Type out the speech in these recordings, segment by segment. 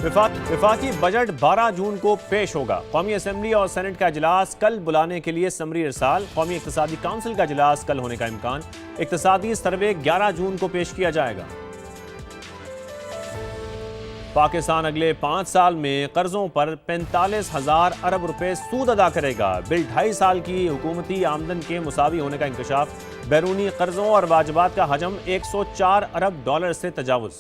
विफाकी budget 12 जून को पेश होगा। कौमी असम्बली और सेनेट का इजलास कल बुलाने के लिए समरी इरसाल। कौमी इक्तिसादी काउंसिल का इजलास कल होने का इम्कान। इक्तिसादी सर्वे 11 जून को पेश किया जाएगा। पाकिस्तान अगले 5 साल में कर्जों पर 45,000 अरब रुपए सूद अदा करेगा। बिल 2.5 साल की हुकूमती आमदन के मुसावी होने का इंकशाफ। बैरूनी कर्जों और वाजबात का हजम 104 अरब डॉलर से तजावुज।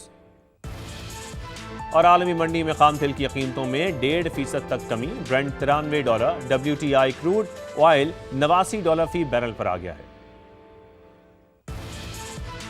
और आलमी मंडी में खाम तेल की कीमतों में 1.5% तक कमी। ब्रेंट $93, WTI क्रूड ऑयल $89 फी बैरल पर आ गया है।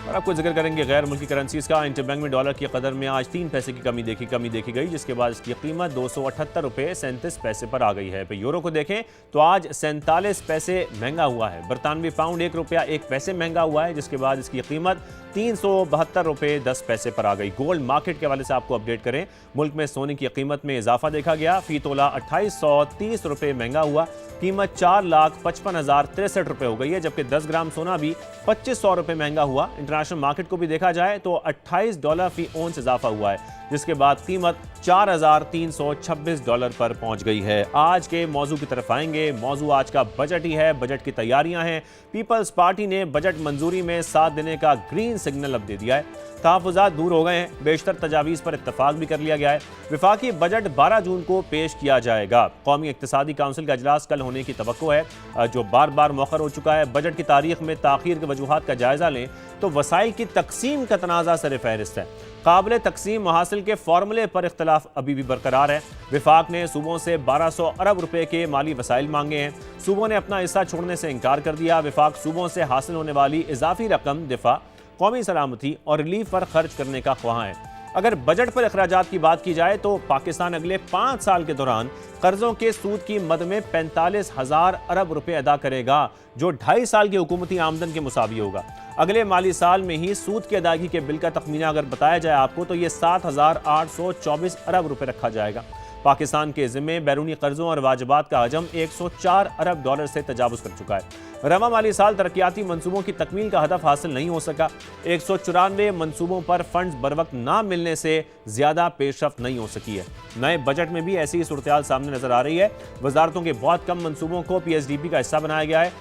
और आपको जिक्र करेंगे गैर मुल्की करेंसीज का। इंटरबैंक में डॉलर की कदर में आज 3 पैसे की कमी देखी गई, जिसके बाद इसकी कीमत 278 रुपये 37 पैसे पर आ गई है। यूरो को देखें तो आज 47 पैसे महंगा हुआ है। बरतानवी पाउंड 1 रुपया 1 पैसे महंगा हुआ है, जिसके बाद इसकी कीमत 372 रुपये 10 पैसे पर आ गई। गोल्ड मार्केट के हवाले से आपको अपडेट करें। मुल्क में सोने की कीमत में इजाफा देखा गया। फी तोला 2830 रुपये महंगा हुआ। कीमत 4,55,063 रुपये हो गई है, जबकि 10 ग्राम सोना भी 2500 रुपये महंगा हुआ। इंटरनेशनल मार्केट को भी देखा जाए तो $28 फी ओंस इजाफा हुआ है, जिसके बाद कीमत $4,326 पर पहुंच गई है। आज के मौजू की तरफ आएंगे। मौजू आज का बजट ही है। बजट की तैयारियां हैं। पीपल्स पार्टी ने बजट मंजूरी में साथ देने का ग्रीन सिग्नल अब दे दिया है। तहफ़्फ़ुज़ात दूर हो गए हैं। बेशतर तजावीज़ पर इत्तफाक भी कर लिया गया है। विफाकी बजट 12 जून को पेश किया जाएगा। कौमी इक्तिसादी काउंसिल का इजलास कल होने की तवक्को है, जो बार बार मौखर हो चुका है। बजट की तारीख में ताख़ीर के वजूहात का जायजा लें तो वसाइल की तकसीम का तनाज़ा सर फहरिस्त है। काबिल तकसीम मुहासिल के फार्मूले पर इख्तलाफ अभी भी बरकरार है। विफाक ने सूबों से 1200 अरब रुपए के माली वसाइल मांगे हैं। सूबों ने अपना हिस्सा छोड़ने से इनकार कर दिया। विफाक सूबों से हासिल होने वाली इजाफी रकम दिफा, कौमी सलामती और रिलीफ पर खर्च करने का ख्वाह है। अगर बजट पर अखराजात की बात की जाए तो पाकिस्तान अगले 5 साल के दौरान कर्जों के सूद की मद में 45,000 अरब रुपए अदा करेगा, जो 2.5 साल की हुकूमती आमदन के मुसावी होगा। अगले माली साल में ही सूद की अदायगी के बिल का तखमीना अगर बताया जाए आपको तो ये 7,824 अरब रुपए रखा जाएगा। पाकिस्तान के जिम्मे बैरूनी कर्जों और वाजबात का हजम 104 अरब डॉलर से तजावुज कर चुका है। रवा माली साल तरक्याती मंसूबों की तकमील का हदफ हासिल नहीं हो सका। 194 मंसूबों पर फंड्स बर वक्त ना मिलने से ज्यादा पेशरफ्त नहीं हो सकी है। नए बजट में भी ऐसी ही सूरत सामने नजर आ रही है। वजारतों के बहुत कम मंसूबों को PSDP का हिस्सा बनाया गया है।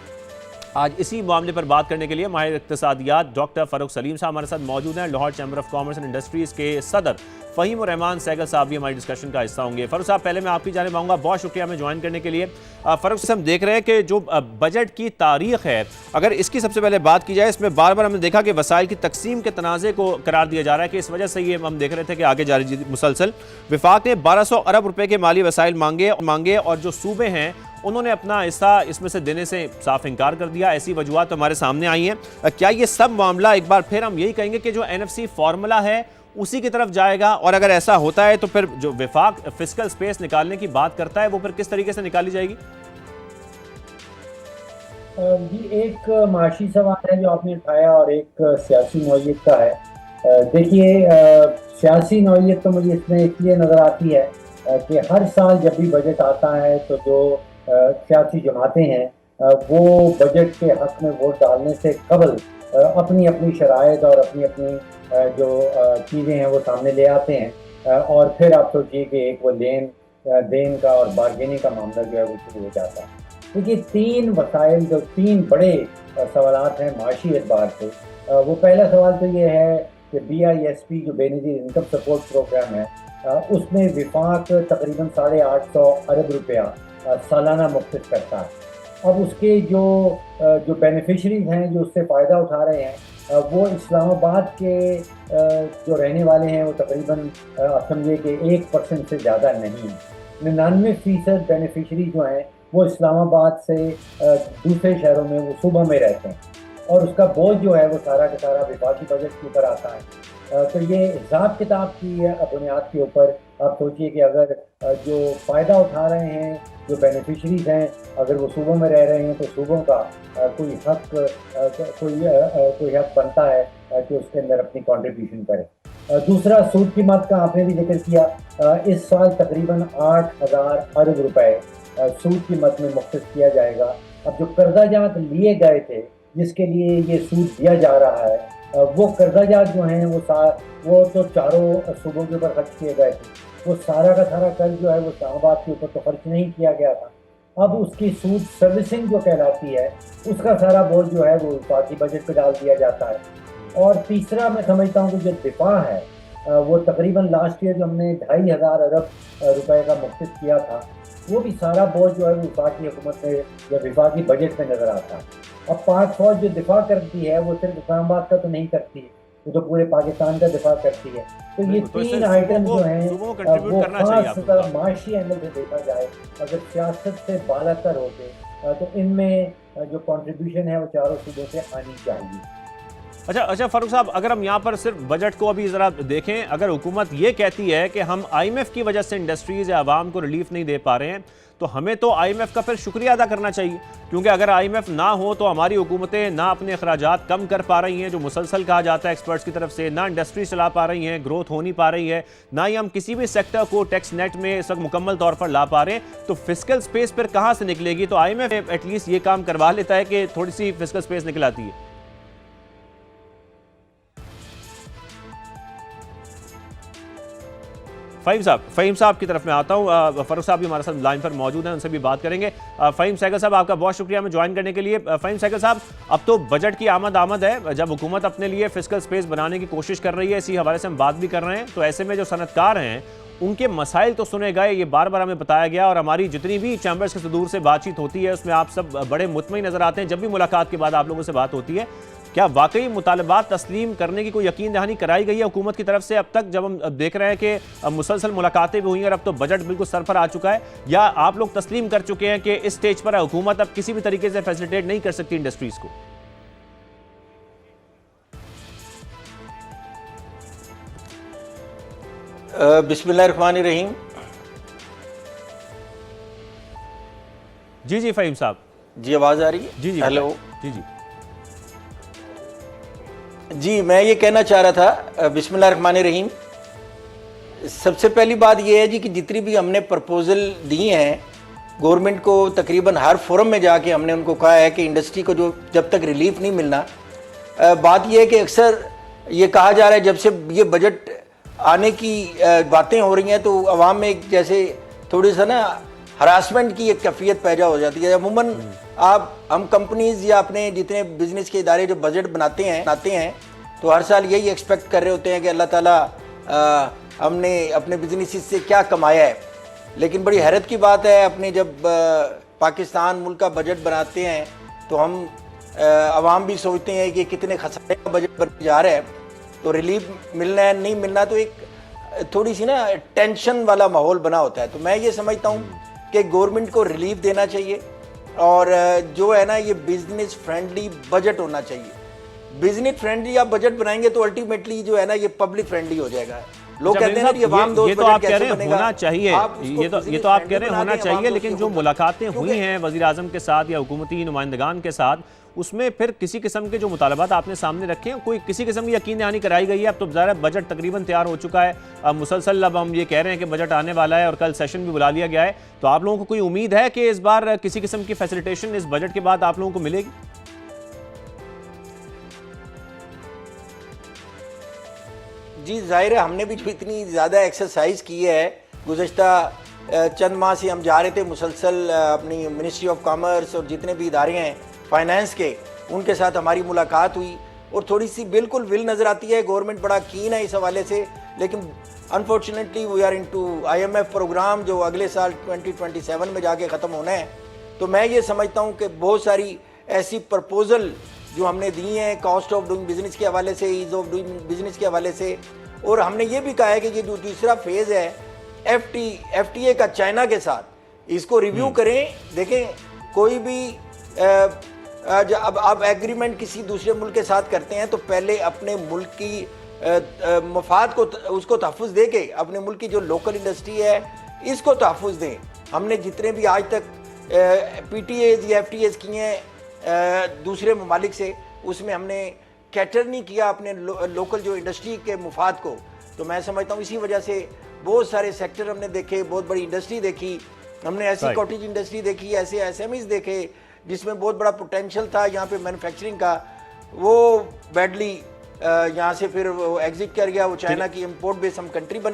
आज इसी मामले पर बात करने के लिए माहिर इक्तिसादियात डॉक्टर फ़ारूक सलीम साहब हमारे साथ मौजूद हैं। Lahore chamber of commerce and industries के सदर फ़हीम रहमान सहगल साहब भी हमारी डिस्कशन का हिस्सा होंगे। फ़ारूक साहब, पहले मैं आपकी जानिब आऊँगा। बहुत शुक्रिया हमें ज्वाइन करने के लिए। फ़ारूक साहब, हम देख रहे हैं कि जो बजट की तारीख है, अगर इसकी सबसे पहले बात की जाए, इसमें बार बार हमने देखा कि वसाइल की तकसीम के तनाज़े को करार दिया जा रहा है कि इस वजह से ये हम देख रहे थे कि आगे जारी मुसलसल विफाक ने 1200 अरब रुपए के माली वसाइल मांगे और जो सूबे हैं उन्होंने अपना हिस्सा इसमें से देने से साफ इनकार कर दिया। ऐसी वजूहत तो हमारे सामने आई हैं। क्या ये सब मामला एक बार फिर हम यही कहेंगे कि जो NFC फार्मूला है उसी की तरफ जाएगा? और अगर ऐसा होता है तो फिर जो विफाक फिस्कल स्पेस निकालने की बात करता है वो फिर किस तरीके से निकाली जाएगी? ये एक माशी सवाल है जो आपने उठाया और एक सियासी नौइयत का है। देखिए, सियासी नौइयत तो मुझे इसमें इसलिए नज़र आती है कि हर साल जब भी बजट आता है तो जो सियासी जमातें हैं वो बजट के हक में वोट डालने से कबल अपनी अपनी शराइत और अपनी अपनी जो चीज़ें हैं वो सामने ले आते हैं। और फिर आप सोचिए कि एक वो लेन देन का और बार्गेनिंग का मामला जो है वो शुरू हो जाता है। देखिए, 3 वसाइल, जो 3 बड़े सवालात हैं माशी एतबार से। वो पहला सवाल तो ये है कि BISP जो बेनज़ीर इनकम सपोर्ट प्रोग्राम है, उसमें विफाक तकरीबन 850 अरब रुपया सालाना मुख्तस करता है। अब उसके जो बेनिफिशरीज हैं जो उससे फ़ायदा उठा रहे हैं वो इस्लामाबाद के जो रहने वाले हैं वो तकरीबन समझिए कि 1% से ज़्यादा नहीं है। 99% बेनिफिशरी जो हैं वो इस्लामाबाद से दूसरे शहरों में, वो सूबों में रहते हैं और उसका बोझ जो है वो सारा का सारा विफाकी बजट के ऊपर आता है। तो ये हिसाब किताब की बुनियाद के ऊपर आप सोचिए कि अगर जो फ़ायदा उठा रहे हैं, जो बेनिफिशरीज हैं, अगर वो सूबों में रह रहे हैं तो सूबों का कोई हक बनता है कि उसके अंदर अपनी कंट्रीब्यूशन करें। दूसरा, सूद की मद का आपने भी जिक्र किया। इस साल तकरीबन 8,000 अरब रुपए सूद की मद में मुख्तस किया जाएगा। अब जो कर्जा जात लिए गए थे जिसके लिए ये सूद दिया जा रहा है वो कर्जाजात जो हैं वो तो चारों सूबों के ऊपर खर्च किए गए थे। वो सारा का सारा कर्ज जो है वो इस्लामाबाद के ऊपर तो खर्च नहीं किया गया था। अब उसकी सूद सर्विसिंग जो कहलाती है, उसका सारा बोझ जो है वो वफाकी बजट पे डाल दिया जाता है। और तीसरा मैं समझता हूँ कि जो दिफा है, वो तकरीबन लास्ट ईयर जो हमने 2,500 अरब रुपए का मुख्तस किया था, वो भी सारा बोझ जो है वो वफाकी हुकूमत में या वफाकी बजट में नजर आता है। अब पाक फौज जो दिफा करती है वो सिर्फ इस्लामाबाद का तो नहीं करती है, वो तो पूरे पाकिस्तान का दिफा करती है। तो ये तो इससे तीन आइटम जो हैं सूबों को कंट्रीब्यूट वो करना चाहिए आपको। खास माशी एंगल से देखा जाए, अगर सियासत से बालातर होते तो इनमें जो कंट्रीब्यूशन है वो चारों सूबों से आनी चाहिए। अच्छा फारूक साहब, अगर हम यहाँ पर सिर्फ बजट को अभी जरा देखें, अगर हुकूमत ये कहती है कि हम आईएमएफ की वजह से इंडस्ट्रीज या आवाम को रिलीफ नहीं दे पा रहे हैं, तो हमें तो आईएमएफ का फिर शुक्रिया अदा करना चाहिए, क्योंकि अगर आईएमएफ ना हो तो हमारी हुकूमतें ना अपने अखराजात कम कर पा रही हैं, जो मुसलसल कहा जाता है एक्सपर्ट्स की तरफ से, ना इंडस्ट्री चला पा रही हैं, ग्रोथ हो नहीं पा रही है, ना ही हम किसी भी सेक्टर को टैक्स नेट में इस वक्त मुकम्मल तौर पर ला पा रहे हैं, तो फिस्कल स्पेस फिर कहाँ से निकलेगी? तो आईएमएफ एटलीस्ट ये काम करवा लेता है कि थोड़ी सी फिस्कल स्पेस निकल आती है। फ़हीम साहब की तरफ मैं आता हूँ। फ़ारूक साहब भी हमारे साथ लाइन पर मौजूद हैं, उनसे भी बात करेंगे। फ़हीम सहगल साहब, आपका बहुत शुक्रिया हमें ज्वाइन करने के लिए। फ़हीम सहगल साहब, अब तो बजट की आमद है, जब हुकूमत अपने लिए फिस्कल स्पेस बनाने की कोशिश कर रही है, इसी हवाले से हम बात भी कर रहे हैं, तो ऐसे में जो सनतकार हैं उनके मसाइल तो सुने गए, ये बार बार हमें बताया गया, और हमारी जितनी भी चैम्बर्स के सदूर से बातचीत होती है उसमें आप सब बड़े मुतमईन नजर आते हैं जब भी मुलाकात के बाद आप लोगों से बात होती है। क्या वाकई मुतालबात तस्लीम करने की कोई यकीन दहानी कराई गई है हुकूमत की तरफ से अब तक, जब हम देख रहे हैं कि मुसलसल मुलाकातें भी हुई हैं और अब तो बजट बिल्कुल सर पर आ चुका है, या आप लोग तस्लीम कर चुके हैं कि इस स्टेज पर हुकूमत अब किसी भी तरीके से फैसिलिटेट नहीं कर सकती इंडस्ट्रीज को? बिस्मिल्लाहिर्रहमानिर्रहीम। जी फ़हीम साहब। जी आवाज़ आ रही है? जी हेलो। जी। जी मैं ये कहना चाह रहा था, बिस्मिल्लाहिर्रहमानिर्रहीम। सबसे पहली बात ये है जी कि जितनी भी हमने प्रपोजल दी हैं गवर्नमेंट को, तकरीबन हर फोरम में जाके हमने उनको कहा है कि इंडस्ट्री को जो जब तक रिलीफ नहीं मिलना, बात ये है कि अक्सर ये कहा जा रहा है जब से ये बजट आने की बातें हो रही हैं तो आवाम में एक जैसे थोड़ी सा ना हरासमेंट की एक कैफियत पैदा हो जाती है। अमूमन हम कंपनीज या अपने जितने बिजनेस के इदारे जो बजट बनाते हैं तो हर साल यही एक्सपेक्ट कर रहे होते हैं कि अल्लाह ताला हमने अपने बिजनेस से क्या कमाया है। लेकिन बड़ी हैरत की बात है, अपने जब पाकिस्तान मुल्क का बजट बनाते हैं तो हम आवाम भी सोचते हैं कि कितने खसारे का बजट बनने जा रहा है, तो रिलीफ मिलना है नहीं मिलना, तो एक थोड़ी सी ना टेंशन वाला माहौल बना होता है। तो मैं ये समझता हूँ कि गवर्नमेंट को रिलीफ देना चाहिए, और जो है ना ये बिजनेस फ्रेंडली बजट होना चाहिए। बिजनेस फ्रेंडली आप बजट बनाएंगे तो अल्टीमेटली जो है ना ये पब्लिक फ्रेंडली हो जाएगा। लोग कहते हैं ना ये आवाम दोस्त तो आप बजट कह रहे कैसे हैं बनेगा? होना चाहिए, ये तो आप कह रहे हैं होना चाहिए, लेकिन जो मुलाकातें हुई हैं वज़ीर आज़म के साथ या हुकूमती नुमाइंदगान के साथ, उसमें फिर किसी किस्म के जो मुतालबात आपने सामने रखे हैं, कोई किसी किस्म की यकीन दहानी कराई गई है? अब तो ज़ाहिर बजट तकरीबन तैयार हो चुका है, अब मुसलसल अब हम ये कह रहे हैं कि बजट आने वाला है और कल सेशन भी बुला लिया गया है, तो आप लोगों को कोई उम्मीद है कि इस बार किसी किस्म की फैसिलिटेशन इस बजट के बाद आप लोगों को मिलेगी? जी जाहिर है, हमने भी जो इतनी ज़्यादा एक्सरसाइज की है गुज़श्ता चंद माह से, हम जा रहे थे मुसलसल अपनी मिनिस्ट्री ऑफ कॉमर्स और जितने भी इदारे हैं फाइनेंस के, उनके साथ हमारी मुलाकात हुई और थोड़ी सी बिल्कुल विल नज़र आती है। गवर्नमेंट बड़ा कीन है इस हवाले से, लेकिन unfortunately we are into IMF program जो अगले साल 2027 में जाके ख़त्म होना है। तो मैं ये समझता हूँ कि बहुत सारी ऐसी प्रपोजल जो हमने दी हैं कॉस्ट ऑफ डूइंग बिजनेस के हवाले से, ईज ऑफ डूइंग बिजनेस के हवाले से, और हमने ये भी कहा है कि ये जो दूसरा फेज़ है FTA का चाइना के साथ, इसको रिव्यू करें। देखें कोई भी अब आप एग्रीमेंट किसी दूसरे मुल्क के साथ करते हैं तो पहले अपने मुल्क की मफाद को उसको तहफ़्फ़ुज़ दे के अपने मुल्क की जो लोकल इंडस्ट्री है इसको तहफ़्फ़ुज़ दें। हमने जितने भी आज तक PTAs या FTAs किए हैं दूसरे ममालिक से, उसमें हमने कैटर नहीं किया अपने लोकल जो इंडस्ट्री के मुफाद को। तो मैं समझता हूँ इसी वजह से बहुत सारे सेक्टर हमने देखे, बहुत बड़ी इंडस्ट्री देखी हमने, ऐसी कॉटेज इंडस्ट्री देखी, ऐसे SMEs देखे जिसमें बहुत बड़ा पोटेंशियल था यहाँ पे मैन्युफैक्चरिंग का, वो बैडली यहाँ से फिर वो एग्जिट कर गया, वो चाइना की इंपोर्ट बेस हम कंट्री बन